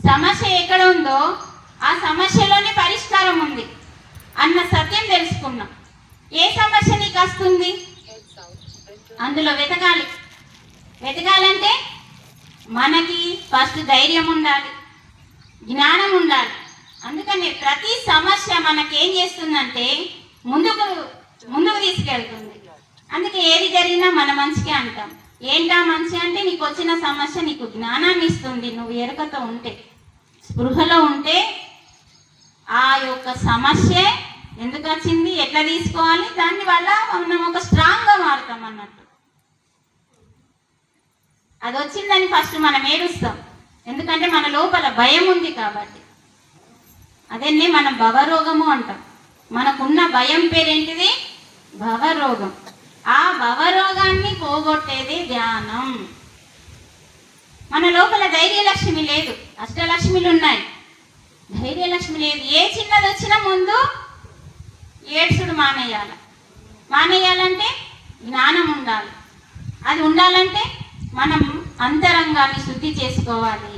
సమస్య ఎక్కడ ఉందో ఆ సమస్యలోనే పరిష్కారం ఉంది అన్న సత్యం తెలుసుకున్నాం. ఏ సమస్య నీకు వస్తుంది అందులో వెతకాలి. వెతకాలంటే మనకి ఫస్ట్ ధైర్యం ఉండాలి, జ్ఞానం ఉండాలి. అందుకని ప్రతి సమస్య మనకేం చేస్తుందంటే ముందుకు తీసుకెళ్తుంది. అందుకే ఏది జరిగినా మన మంచికే అంటాం. ఏంటా మంచి అంటే నీకు వచ్చిన సమస్య నీకు జ్ఞానాన్ని ఇస్తుంది. నువ్వు ఎరుకతో ఉంటే, స్పృహలో ఉంటే ఆ యొక్క సమస్య ఎందుకు వచ్చింది, ఎట్లా తీసుకోవాలి, దానివల్ల మనం ఒక స్ట్రాంగ్గా మారుతాం అన్నట్టు. అది వచ్చిందని ఫస్ట్ మనం ఏడుస్తాం, ఎందుకంటే మన లోపల భయం ఉంది కాబట్టి. అదేనే మనం భవరోగము అంటాం. మనకున్న భయం పేరేంటిది? భవరోగం. ఆ భవరోగాన్ని పోగొట్టేది ధ్యానం. మన లోపల ధైర్యలక్ష్మి లేదు, అష్టలక్ష్మిలు ఉన్నాయి, ధైర్యలక్ష్మి లేదు. ఏ చిన్నది వచ్చినా ముందు ఏడ్చుడు మానేయాలంటే జ్ఞానం ఉండాలి. అది ఉండాలంటే మనం అంతరంగాన్ని శుద్ధి చేసుకోవాలి.